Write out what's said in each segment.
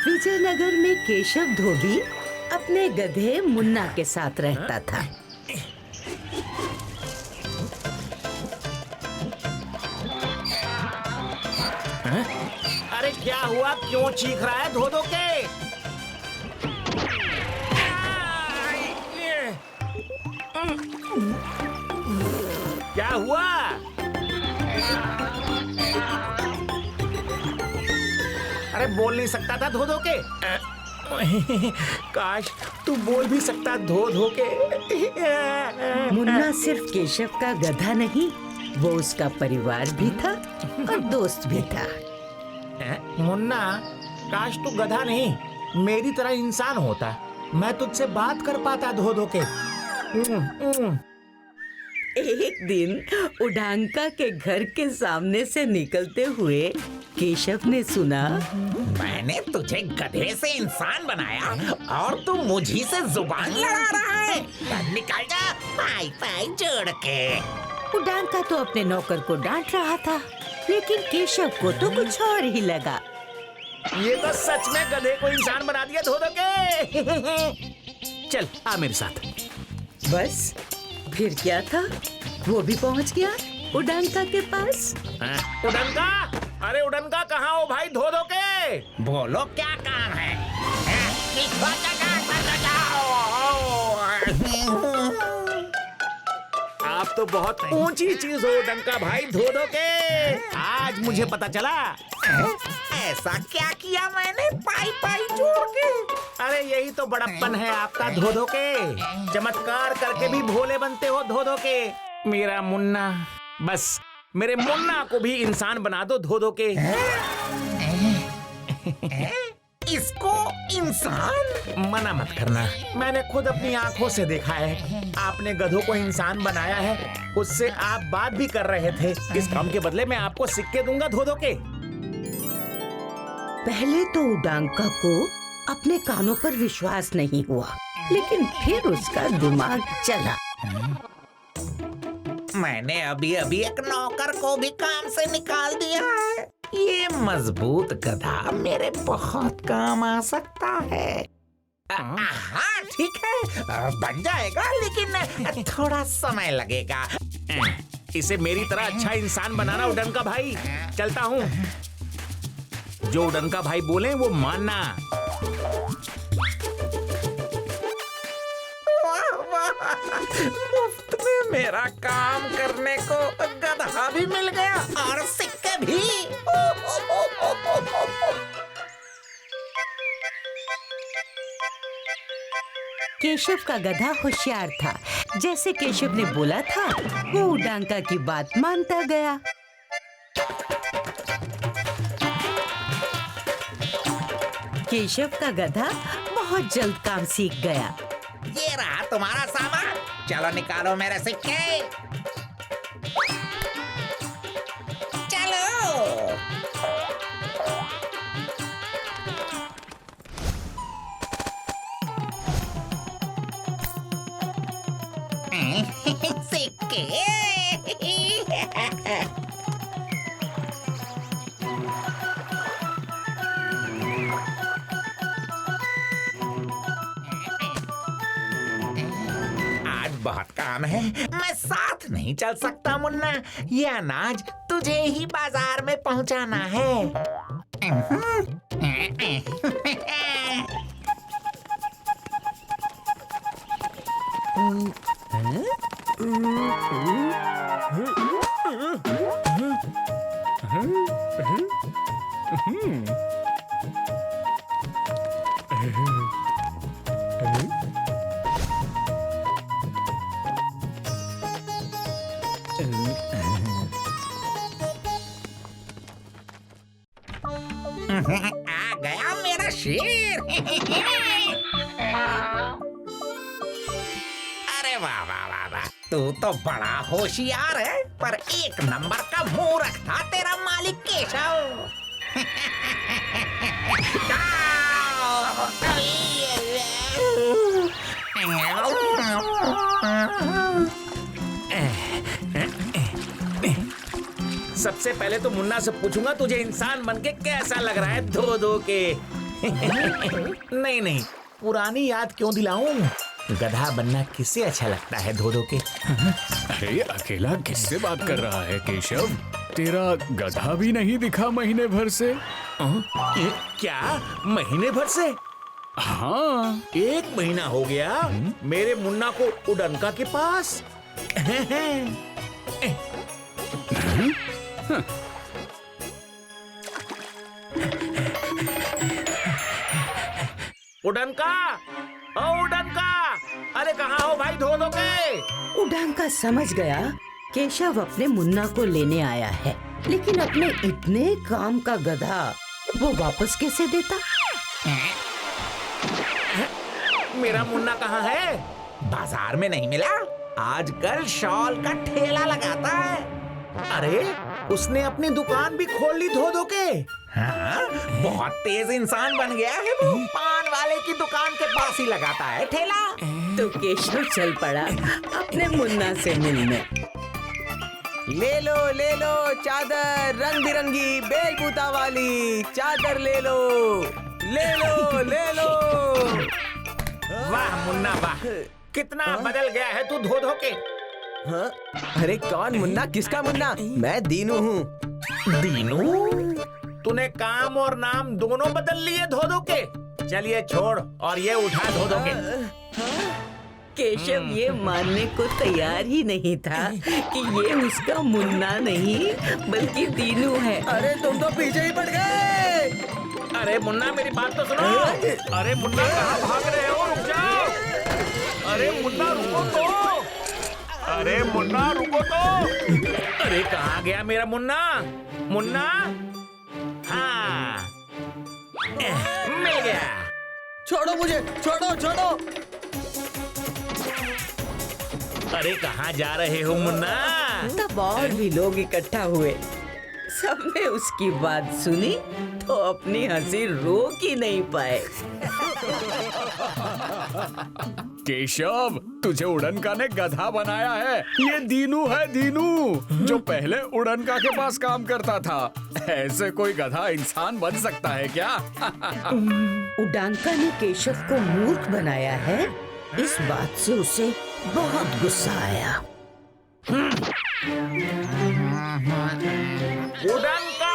विजयनगर में केशव धोबी अपने गधे मुन्ना के साथ रहता था। अरे क्या हुआ, क्यों चीख रहा है धो धो के? क्या हुआ? अरे बोल नहीं सकता था धो धो के? काश तू बोल भी सकता धो धो के। मुन्ना सिर्फ केशव का गधा नहीं, वो उसका परिवार भी था और दोस्त भी था। मुन्ना, काश तू गधा नहीं मेरी तरह इंसान होता, मैं तुझसे बात कर पाता धो धो के। एक दिन उडांका के घर के सामने से निकलते हुए केशव ने सुना, मैंने तुझे गधे से इंसान बनाया और तू मुझी से जुबान लड़ा रहा है। निकल जा पाई पाई जोड़ के। उडांका तो अपने नौकर को डांट रहा था, लेकिन केशव को तो कुछ और ही लगा। ये तो सच में गधे को इंसान बना दिया धो धो के। चल आ मेरे साथ। बस फिर क्या था, वो भी पहुंच गया उडांका के पास। उडनका, अरे उडनका कहाँ हो भाई धो धो के? बोलो क्या काम है? आप तो बहुत ऊंची चीज हो उडनका भाई धो धो के। आज मुझे पता चला। ऐसा क्या किया मैंने पाई पाई जोड़ के? अरे यही तो बड़प्पन है आपका धो धो के। चमत्कार करके भी भोले बनते हो धो धो के। मेरा मुन्ना, बस मेरे मुन्ना को भी इंसान बना दो धो धो के। इसको इंसान? मना मत करना, मैंने खुद अपनी आंखों से देखा है। आपने गधों को इंसान बनाया है, उससे आप बात भी कर रहे थे। इस काम के बदले मैं आपको सिक्के दूंगा धो धो के। पहले तो उडांका को अपने कानों पर विश्वास नहीं हुआ, लेकिन फिर उसका दिमाग चला। मैंने अभी अभी एक नौकर को भी काम से निकाल दिया है। ये मजबूत गधा मेरे बहुत काम आ सकता है। हाँ ठीक है, बन जाएगा, लेकिन थोड़ा समय लगेगा। इसे मेरी तरह अच्छा इंसान बनाना उडनका भाई। चलता हूँ, जो उडनका भाई बोले वो मानना। मुफ्त में मेरा काम करने को गधा भी मिल गया और सिक्के भी। केशव का गधा होशियार था। जैसे केशव ने बोला था, वो उडांका की बात मानता गया। केशव का गधा बहुत जल्द काम सीख गया। ये रहा तुम्हारा सामान, चलो निकालो मेरे सिक्के। चलो। सिक्के। बहुत काम है, मैं साथ नहीं चल सकता मुन्ना। ये अनाज तुझे ही बाजार में पहुंचाना है। आ गया मेरा शेर। अरे वाह वाह वाह वाह, तू तो बड़ा होशियार है, पर एक नंबर का मूर्ख था तेरा मालिक केशव। सबसे पहले तो मुन्ना से पूछूंगा तुझे इंसान बनके कैसा लग रहा है धो धो के। नहीं नहीं, पुरानी याद क्यों दिलाऊं? गधा बनना किससे अच्छा लगता है धोधो के? अरे अकेला किससे बात कर रहा है केशव? तेरा गधा भी नहीं दिखा महीने भर से। ये क्या महीने भर से? हाँ, 1 महीना हो गया मेरे मुन्ना को उड़नका के पास। उड़नका, ओ उड़नका, अरे कहाँ हो भाई धोधो के? उड़नका समझ गया केशव अपने मुन्ना को लेने आया है, लेकिन अपने इतने काम का गधा वो वापस कैसे देता? मेरा मुन्ना कहाँ है? बाजार में नहीं मिला? आजकल शॉल का ठेला लगाता है। अरे उसने अपनी दुकान भी खोल ली धोधो के। हाँ, बहुत तेज इंसान बन गया है वो। पान वाले की दुकान के पास ही लगाता है ठेला। तो केशव चल पड़ा अपने मुन्ना से मिलने। ले लो चादर रंग बिरंगी बेलबूता वाली चादर ले लो। वाह मुन्ना वाह, कितना बदल गया है तू धोधो के। हाँ? अरे कौन मुन्ना? किसका मुन्ना? मैं दीनू हूँ। दीनू? तूने काम और नाम दोनों बदल लिए धोधो के। चलिए छोड़ और ये उठा धोधो के। केशव ये मानने को तैयार ही नहीं था कि ये उसका मुन्ना नहीं बल्कि दीनू है। अरे तुम तो पीछे ही पड़ गए। अरे मुन्ना मेरी बात तो सुनो। अरे मुन्ना कहाँ भाग रहे हो? रुक जाओ। अरे मुन्ना रुको तो। अरे मुन्ना रुको तो। अरे कहाँ गया मेरा मुन्ना? मुन्ना? हाँ, मिल गया। छोड़ो मुझे, छोड़ो। अरे कहाँ जा रहे हो मुन्ना? तब और भी लोग इकट्ठा हुए। सबने उसकी बात सुनी तो अपनी हंसी रोक ही नहीं पाए। केशव, तुझे उड़नका ने गधा बनाया है। ये दीनू है, दीनू, जो पहले उड़नका के पास काम करता था। ऐसे कोई गधा इंसान बन सकता है क्या? उड़नका ने केशव को मूर्ख बनाया है, इस बात से उसे बहुत गुस्सा आया। उड़नका!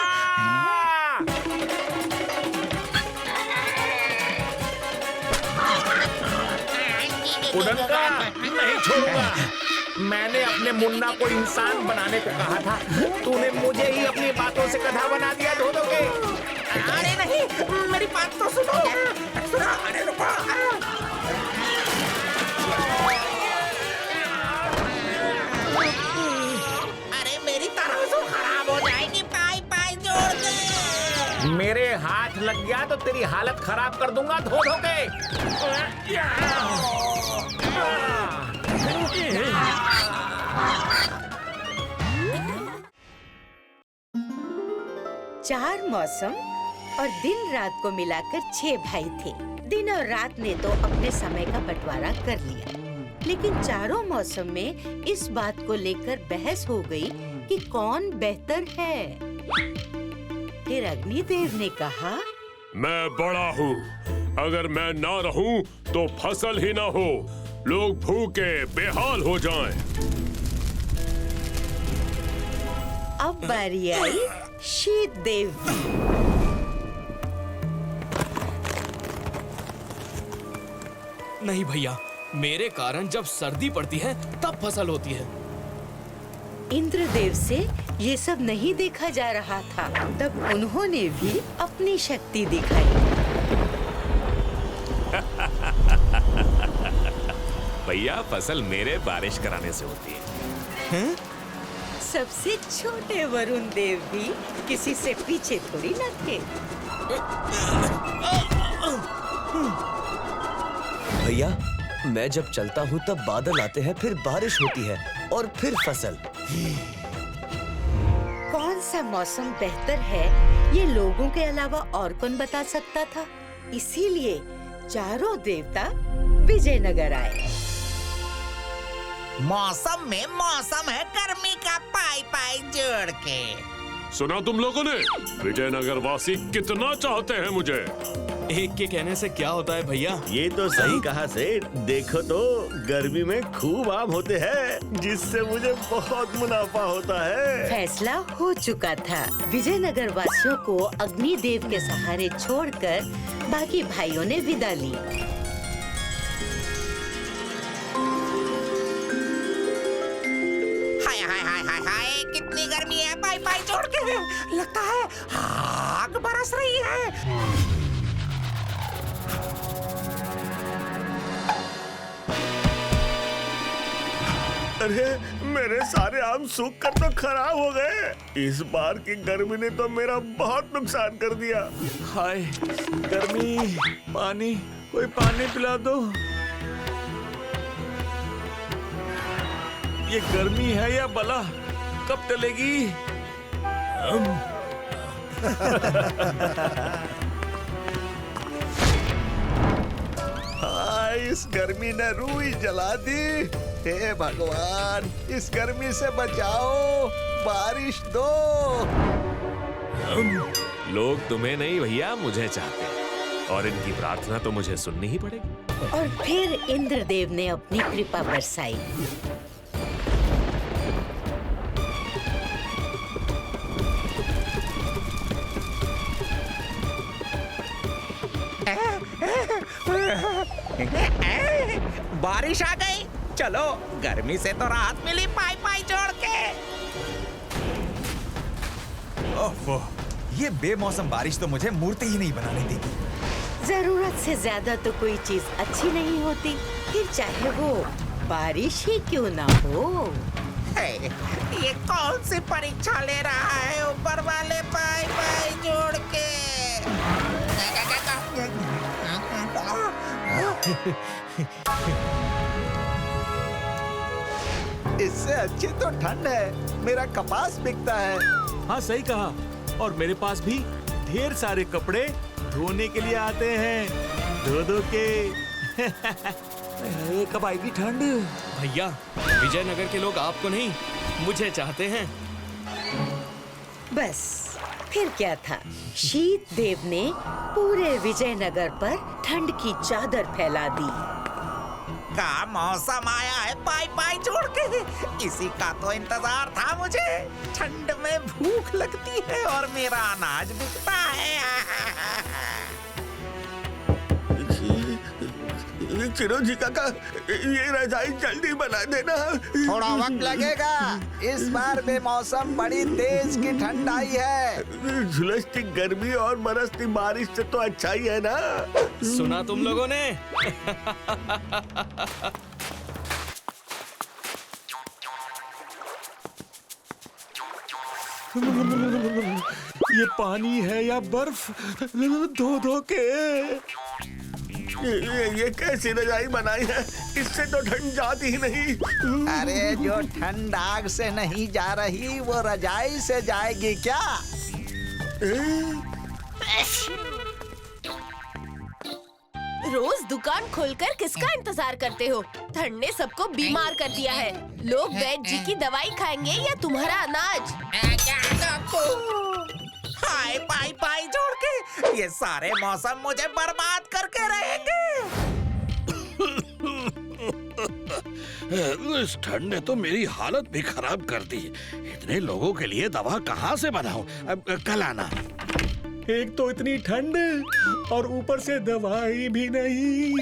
उड़नका नहीं छोड़ूंगा। मैंने अपने मुन्ना को इंसान बनाने को कहा था, तूने मुझे ही अपनी बातों से गधा बना दिया धोधो के। अरे नहीं, मेरी बात तो सुनो। अरे रुको। अरे मेरी तराजू खराब हो जाएगी पाई जोड़ के। मेरे हाथ लग गया तो तेरी हालत खराब कर दूंगा धोधो के। 4 मौसम और दिन रात को मिलाकर 6 भाई थे। दिन और रात ने तो अपने समय का बंटवारा कर लिया, लेकिन चारों मौसम में इस बात को लेकर बहस हो गई कि कौन बेहतर है। फिर अग्निदेव ने कहा, मैं बड़ा हूँ, अगर मैं ना रहूं तो फसल ही ना हो, लोग भूखे बेहाल हो जाएं। अब बारी आई शीत देव की। नहीं भैया, मेरे कारण जब सर्दी पड़ती है तब फसल होती है। इंद्रदेव से ये सब नहीं देखा जा रहा था। तब उन्होंने भी अपनी शक्ति दिखाई। भैया, फसल मेरे बारिश कराने से होती है। सबसे छोटे वरुण देव भी किसी से पीछे थोड़ी न थे। भैया, मैं जब चलता हूँ तब बादल आते हैं, फिर बारिश होती है और फिर फसल। कौन सा मौसम बेहतर है ये लोगों के अलावा और कौन बता सकता था। इसीलिए चारों देवता विजयनगर आए। मौसम में मौसम है गर्मी का पाई जोड़ के। सुना तुम लोगों ने? विजयनगर वासी कितना चाहते हैं मुझे। एक के कहने से क्या होता है भैया? ये तो सही कहा सेठ। देखो तो गर्मी में खूब आम होते हैं, जिससे मुझे बहुत मुनाफा होता है। फैसला हो चुका था। विजयनगर वासियों को अग्निदेव के सहारे छोड़कर बाकी भाइयों ने विदा ली। हाय हाय हाय हाय हाय, कितनी गर्मी है। पाई पाई छोड़ के लगता है आग बरस रही है। अरे मेरे सारे आम सूख कर तो खराब हो गए। इस बार की गर्मी ने तो मेरा बहुत नुकसान कर दिया। हाय गर्मी, पानी, कोई पानी पिला दो। ये गर्मी है या बला, कब टलेगी? इस गर्मी ने रूह ही जला दी। हे भगवान, इस गर्मी से बचाओ, बारिश दो। लोग तुम्हें नहीं भैया, मुझे चाहते हैं, और इनकी प्रार्थना तो मुझे सुननी ही पड़ेगी। और फिर इंद्रदेव ने अपनी कृपा बरसाई। बारिश आ गई। चलो, गर्मी से तो राहत मिली पाई पाई जोड़ के। ओफो, ये बेमौसम बारिश तो मुझे मूर्ति ही नहीं बनाने देगी। जरूरत से ज्यादा तो कोई चीज अच्छी नहीं होती, फिर चाहे वो बारिश ही क्यों ना हो। ये कौन सी परीक्षा ले रहा है ऊपर वाले पाई पाई जोड़ के। इससे अच्छी तो ठंड है। मेरा कपास बिकता है। हाँ सही कहा, और मेरे पास भी ढेर सारे कपड़े धोने के लिए आते हैं, धो धो के। कब आएगी ठंड? भैया, विजयनगर के लोग आपको नहीं, मुझे चाहते हैं। बस फिर क्या था, शीत देव ने पूरे विजयनगर पर ठंड की चादर फैला दी। का मौसम आया है पाई पाई जोड़ के। इसी का तो इंतजार था मुझे। ठंड में भूख लगती है और मेरा अनाज बिकता है। चिरोजी काका, ये रजाई जल्दी बना देना। थोड़ा वक्त लगेगा। इस बार बेमौसम बड़ी तेज की ठंड आई है। झुलसती गर्मी और बरसती बारिश से तो अच्छा ही है ना। सुना तुम लोगों ने? ये पानी है या बर्फ, धो धो के। ये कैसी रजाई बनाई है? इससे तो ठंड जाती ही नहीं। अरे जो ठंड आग से नहीं जा रही, वो रजाई से जाएगी क्या? रोज दुकान खोलकर किसका इंतजार करते हो? ठंड ने सबको बीमार कर दिया है। लोग वैद्य जी की दवाई खाएंगे या तुम्हारा अनाज? हाय पाई पाई जोड़ के, ये सारे मौसम मुझे बर्बाद करके रहेंगे। इस ठंड ने तो मेरी हालत भी खराब कर दी। इतने लोगों के लिए दवा कहाँ से बनाऊं? कल आना। एक तो इतनी ठंड और ऊपर से दवाई भी नहीं।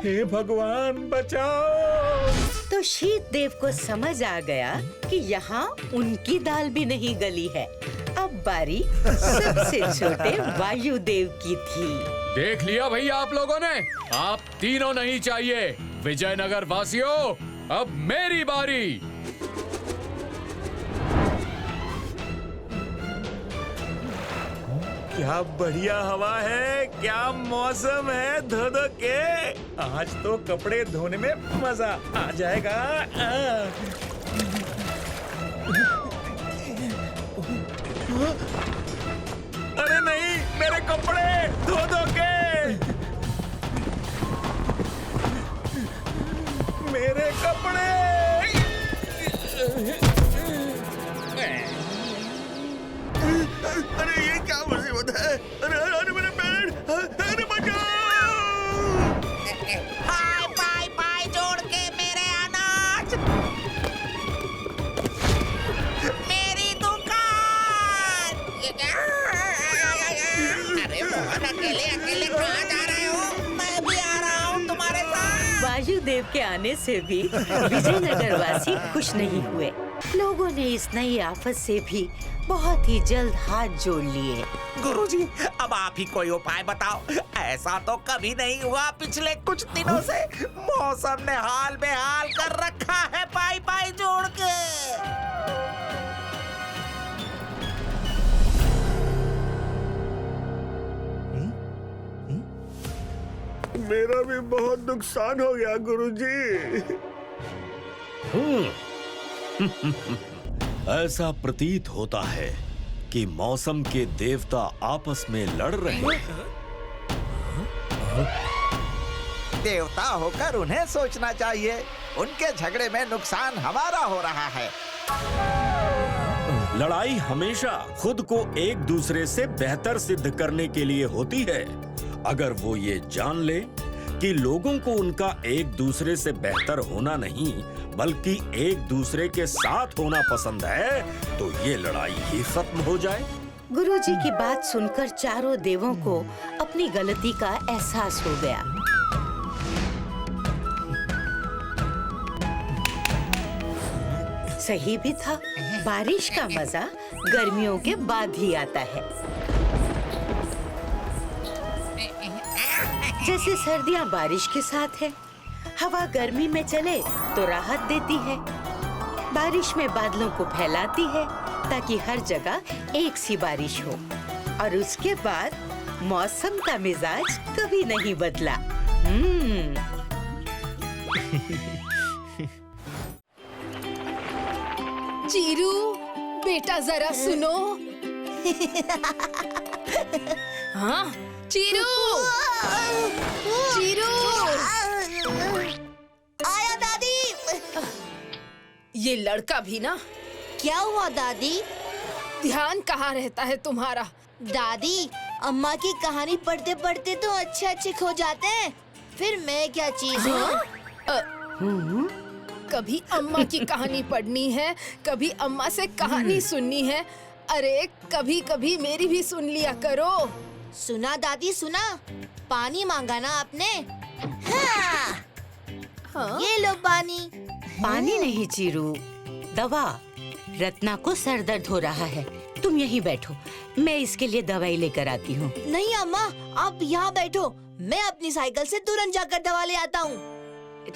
हे भगवान बचाओ। तो शीत देव को समझ आ गया कि यहाँ उनकी दाल भी नहीं गली है। अब बारी सबसे छोटे वायुदेव की थी। देख लिया भैया आप लोगों ने, आप तीनों नहीं चाहिए। विजयनगर वासियों, अब मेरी बारी। क्या बढ़िया हवा है, क्या मौसम है, धो धो के। आज तो कपड़े धोने में मजा आ जाएगा। अरे नहीं, मेरे कपड़े धो धो के। मेरे कपड़े। अकेले अकेले कहाँ जा रहे हो? मैं भी आ रहा हूँ तुम्हारे साथ। वायुदेव के आने से भी विजयनगर वासी खुश नहीं हुए। लोगों ने इस नई आफत से भी बहुत ही जल्द हाथ जोड़ लिए। गुरुजी, अब आप ही कोई उपाय बताओ। ऐसा तो कभी नहीं हुआ पिछले कुछ दिनों से। मौसम ने हाल बेहाल कर रखा है पाई पाई जोड़ के। मेरा भी बहुत नुकसान हो गया गुरुजी। ऐसा प्रतीत होता है कि मौसम के देवता आपस में लड़ रहे हैं। देवता होकर उन्हें सोचना चाहिए। उनके झगड़े में नुकसान हमारा हो रहा है। लड़ाई हमेशा खुद को एक दूसरे से बेहतर सिद्ध करने के लिए होती है। अगर वो ये जान ले कि लोगों को उनका एक दूसरे से बेहतर होना नहीं बल्कि एक दूसरे के साथ होना पसंद है, तो ये लड़ाई ही खत्म हो जाए। गुरुजी की बात सुनकर चारों देवों को अपनी गलती का एहसास हो गया। सही भी था, बारिश का मजा गर्मियों के बाद ही आता है। जैसे सर्दियाँ बारिश के साथ है, हवा गर्मी में चले तो राहत देती है, बारिश में बादलों को फैलाती है ताकि हर जगह एक सी बारिश हो, और उसके बाद मौसम का मिजाज कभी नहीं बदला। चीरू, बेटा जरा सुनो। हाँ, चीरू, चीरू, आया दादी। ये लड़का भी ना। क्या हुआ दादी? ध्यान कहाँ रहता है तुम्हारा? दादी, अम्मा की कहानी पढ़ते पढ़ते तो अच्छे खो जाते हैं, फिर मैं क्या चीज हूँ? कभी अम्मा की कहानी पढ़नी है, कभी अम्मा से कहानी सुननी है। अरे कभी कभी मेरी भी सुन लिया करो। सुना दादी सुना, पानी मांगा ना आपने? हाँ। ये लो पानी। पानी नहीं चीरू, दवा। रत्ना को सर दर्द हो रहा है, तुम यहीं बैठो, मैं इसके लिए दवाई लेकर आती हूँ। नहीं अम्मा, आप यहाँ बैठो, मैं अपनी साइकिल से तुरंत जाकर दवा ले आता हूँ।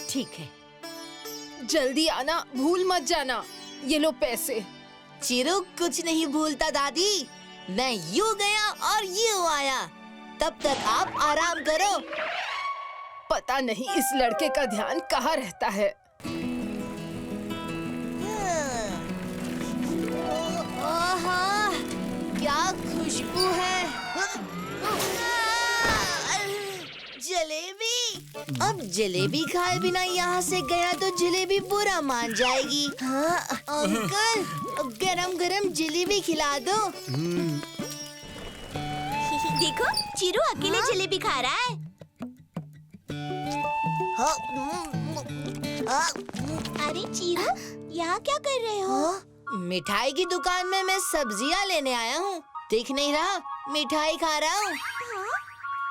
ठीक है, जल्दी आना, भूल मत जाना। ये लो पैसे। चिरू कुछ नहीं भूलता दादी, मैं यूँ गया और यूँ आया, तब तक आप आराम करो। पता नहीं इस लड़के का ध्यान कहाँ रहता है। आहा, क्या खुशबू है। जलेबी। अब जलेबी खाए बिना यहाँ से गया तो जलेबी बुरा मान जाएगी। हाँ, अंकल, गरम गरम जलेबी खिला दो। देखो, चिरू अकेले जलेबी खा रहा है। अरे चिरू, यहाँ क्या कर रहे हो? मिठाई की दुकान में मैं सब्जियाँ लेने आया हूँ। दिख नहीं रहा, मिठाई खा रहा हूँ।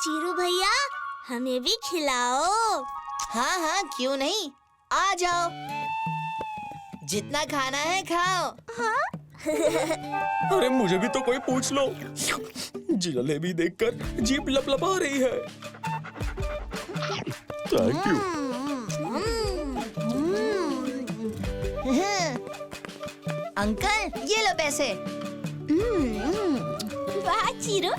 चिरू भैया, हमें भी खिलाओ। हाँ हाँ, क्यों नहीं, आ जाओ, जितना खाना है खाओ। हाँ? अरे मुझे भी तो कोई पूछ लो। जलेबी देखकर जीभ लपलपा रही है। Thank you. अंकल, ये लो पैसे। वाह चिरू,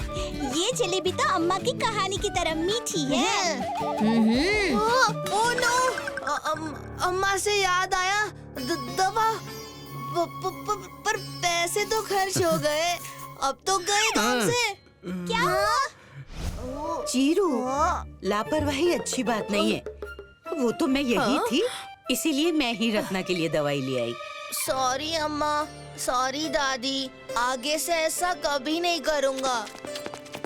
ये जलेबी तो अम्मा की कहानी की तरह मीठी है। ओह नो, अम्मा से याद आया, दवा। पर पैसे तो खर्च हो गए, अब तो गए काम से। क्या हुआ? चीरू, लापरवाही अच्छी बात नहीं है। वो तो मैं यही थी, इसीलिए मैं ही रत्ना के लिए दवाई ले आई। सॉरी अम्मा, सॉरी दादी, आगे से ऐसा कभी नहीं करूँगा।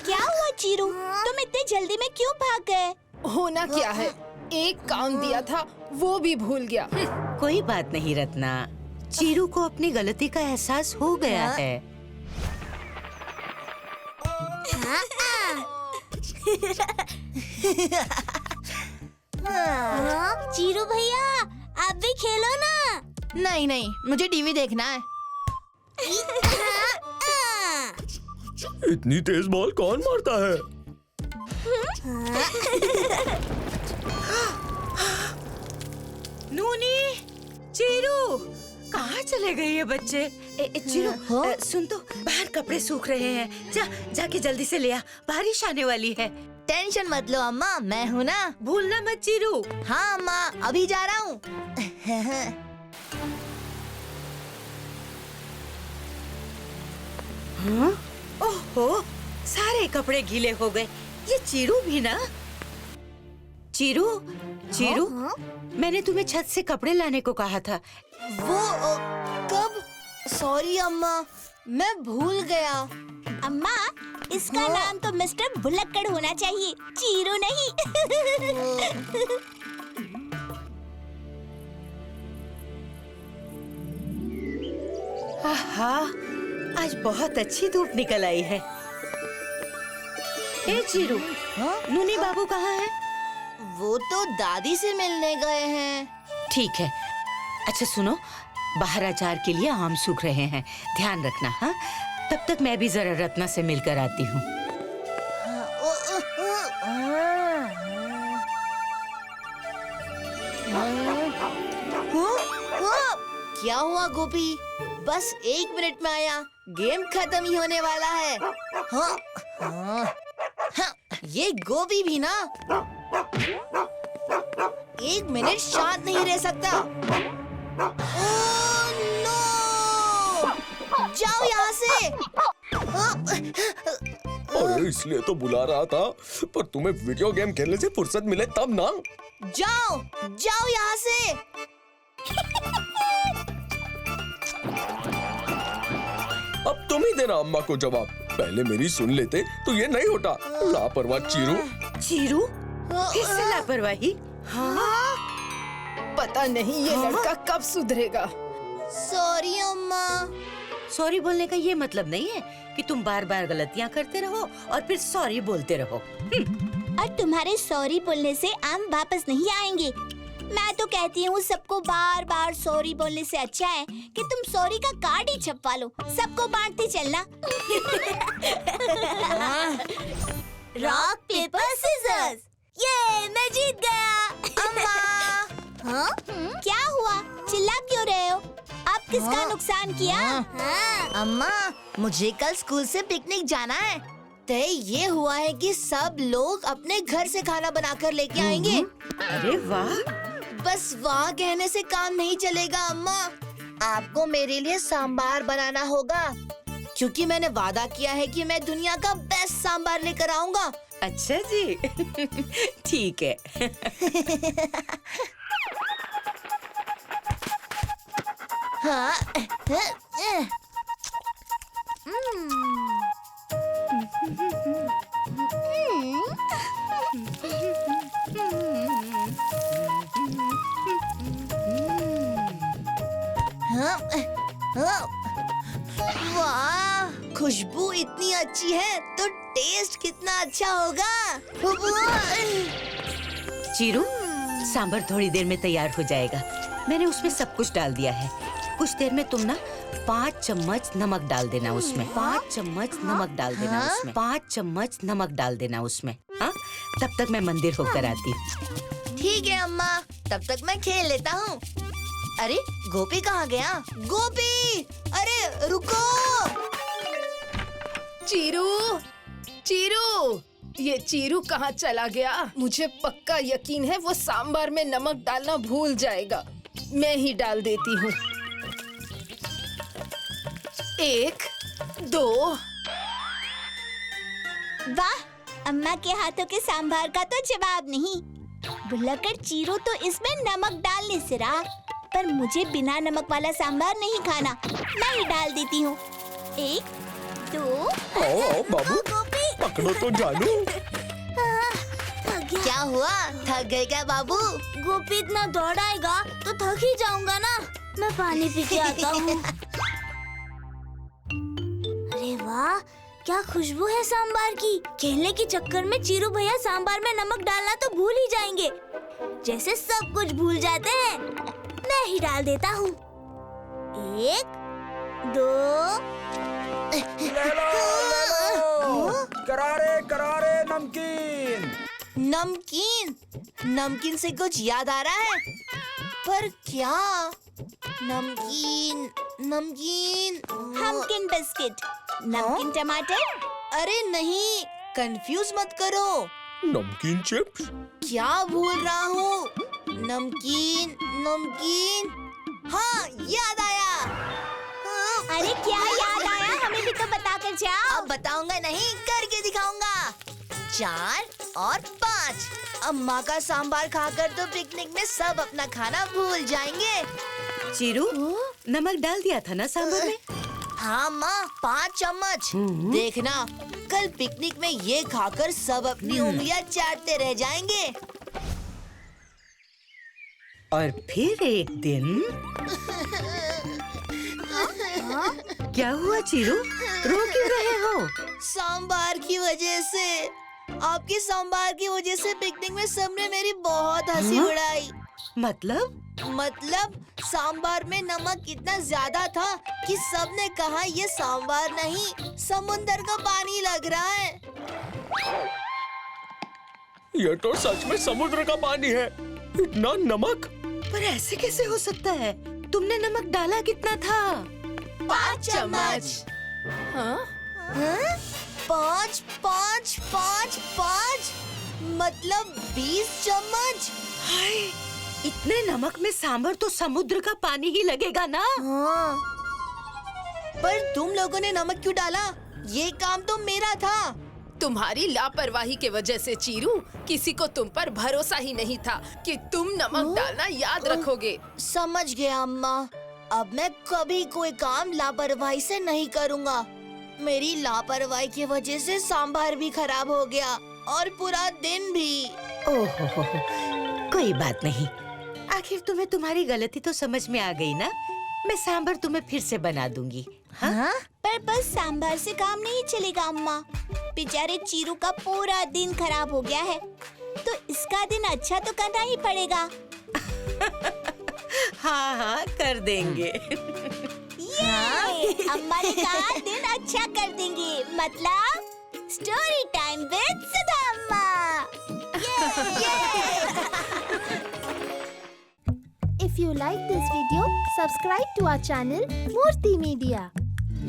क्या हुआ चिरू, तुम इतने जल्दी में क्यों भाग गए? होना क्या है, एक काम दिया था वो भी भूल गया। कोई बात नहीं रत्ना, चीरू को अपनी गलती का एहसास हो गया है। चीरू भैया आप भी खेलो ना। नहीं नहीं, मुझे टीवी देखना है। इतनी तेज बॉल कौन मारता है? नूनी, चीरू, कहाँ चले गए ये बच्चे? चीरू, सुन तो, बाहर कपड़े सूख रहे हैं। जाके जल्दी से ले आ, बारिश आने वाली है। टेंशन मत लो अम्मा, मैं हूँ ना। भूलना मत चीरू। हाँ अम्मा, अभी जा रहा हूँ। हाँ? ओहो, सारे कपड़े गीले हो गए। ये चीरू भी ना? चीरू, चीरू, मैंने तुम्हें छत से कपड़े लाने को कहा था। वो कब? सॉरी अम्मा, मैं भूल गया। अम्मा, इसका नाम तो मिस्टर भुलक्कड़ होना चाहिए, चीरू नहीं। आहा, आज बहुत अच्छी धूप निकल आई है। ए चीरू, नूनी बाबू कहाँ हैं? वो तो दादी से मिलने गए हैं। ठीक है। अच्छा सुनो, बाहर अचार के लिए आम सूख रहे हैं, ध्यान रखना। हाँ, तब तक मैं भी जरा रत्ना से मिलकर आती हूँ। क्या हुआ गोपी? बस 1 मिनट में आया, गेम खत्म ही होने वाला है। हाँ, हाँ, हाँ, ये गोपी भी ना 1 मिनट शांत नहीं रह सकता। Oh no! जाओ यहाँ से। अरे इसलिए तो बुला रहा था, पर तुम्हें वीडियो गेम खेलने से फुर्सत मिले तब ना। जाओ, जाओ यहाँ से। अब तुम ही देना अम्मा को जवाब। पहले मेरी सुन लेते तो ये नहीं होता। लापरवाह चीरू। चीरू, फिर से लापरवाही? हाँ? पता नहीं ये लड़का कब सुधरेगा। सॉरी अम्मा। सॉरी बोलने का ये मतलब नहीं है कि तुम बार बार गलतियाँ करते रहो और फिर सॉरी बोलते रहो। और तुम्हारे सॉरी बोलने से आम वापस नहीं आएंगे। मैं तो कहती हूँ सबको बार बार सॉरी बोलने से अच्छा है कि तुम सॉरी का कार्ड ही छपवा लो, सबको बांटते चलना। Rock paper scissors. ये मैं जीत गया। अम्मा। हाँ? क्या हुआ? चिल्ला क्यों रहे हो? आप किसका नुकसान किया? अम्मा, मुझे कल स्कूल से पिकनिक जाना है। तय ये हुआ है कि सब लोग अपने घर से खाना बनाकर लेके आएंगे। अरे वाह! बस वाह कहने से काम नहीं चलेगा अम्मा। आपको मेरे लिए सांबार बनाना होगा, क्योंकि मैंने वादा किया है कि मैं दुनिया का बेस्ट सांबार लेकर आऊंगा। अच्छा जी। ठीक है। हाँ। वाह, खुशबू इतनी अच्छी है तो टेस्ट कितना अच्छा होगा। चीरू, सांभर थोड़ी देर में तैयार हो जाएगा। मैंने उसमें सब कुछ डाल दिया है। कुछ देर में तुम ना 5 चम्मच नमक डाल देना उसमें। 5 चम्मच नमक डाल देना उसमें। 5 चम्मच नमक डाल देना उसमें। हाँ, तब तक मैं मंदिर होकर आती हूँ। ठीक है अम्मा, तब तक मैं खेल लेता हूँ। अरे गोपी कहाँ गया? गोपी, अरे रुको। चीरू, चीरू, ये चीरू कहाँ चला गया? मुझे पक्का यकीन है वो सांबार में नमक डालना भूल जाएगा। मैं ही डाल देती हूँ। 1, 2। वाह, अम्मा के हाथों के सांभर का तो जवाब नहीं। भुलक्कड़ चीरू तो इसमें नमक डालने से रहा, पर मुझे बिना नमक वाला सांभर नहीं खाना। मैं ही डाल देती हूँ। 1, 2। आओ बाबू, पकड़ो तो जानू। क्या हुआ? थक गए क्या बाबू? गोपी इतना दौड़ाएगा तो थक ही जाऊंगा ना। मैं पानी पी के आता हूँ। अरे वाह, क्या खुशबू है सांबार की। खेलने के चक्कर में चीरू भैया सांबार में नमक डालना तो भूल ही जाएंगे। जैसे सब कुछ भूल जाते हैं। मैं ही डाल देता हूँ। 1 2 ले लो। करारे करारे नमकीन। नमकीन से कुछ याद आ रहा है, पर क्या? नमकीन हमकिन बिस्किट। नमकीन टमाटर। अरे नहीं, कंफ्यूज मत करो। नमकीन चिप्स। क्या भूल रहा हूँ? नमकीन। हाँ, याद आया। अरे क्या याद आया? हमें भी तो बता कर जाओ। अब बताऊंगा नहीं, करके दिखाऊंगा। 4 और 5। अम्मा का सांबार खाकर तो पिकनिक में सब अपना खाना भूल जाएंगे। चीरू, नमक डाल दिया था ना सांभर में? हाँ माँ, 5 चम्मच। देखना, कल पिकनिक में ये खाकर सब अपनी उंगलियां चाटते रह जाएंगे। और फिर एक दिन क्या हुआ चीरू? रो क्यों रहे हो? सांबार की वजह से, आपके सांबार की वजह से पिकनिक में सबने मेरी बहुत हंसी उड़ाई। मतलब सांबार में नमक इतना ज्यादा था कि सबने कहा ये सांबार नहीं, समुंदर का पानी लग रहा है। ये तो सच में समुद्र का पानी है। इतना नमक? पर ऐसे कैसे हो सकता है? तुमने नमक डाला कितना था? 5 चम्मच। हाँ? 5 मतलब 20 चम्मच। हाय, इतने नमक में सांभर तो समुद्र का पानी ही लगेगा ना? हाँ। पर तुम लोगों ने नमक क्यों डाला? ये काम तो मेरा था। तुम्हारी लापरवाही के वजह से चीरू, किसी को तुम पर भरोसा ही नहीं था कि तुम नमक डालना याद रखोगे। समझ गया अम्मा। अब मैं कभी कोई काम लापरवाही से नहीं करूँगा। मेरी लापरवाही की वजह से सांभर भी खराब हो गया और पूरा दिन भी। ओहो, कोई बात नहीं। आखिर तुम्हें तुम्हारी गलती तो समझ में आ गई ना? मैं सांभर तुम्हें फिर से बना दूंगी। हाँ? पर बस सांभर से काम नहीं चलेगा अम्मा। बेचारे चीरू का पूरा दिन खराब हो गया है, तो इसका दिन अच्छा तो करना ही पड़ेगा। हाँ, कर देंगे। ये अम्मा ने कहा दिन अच्छा कर देंगे, मतलब स्टोरी टाइम विद सुधा अम्मा। If you like this video, subscribe to our channel Murthy Media.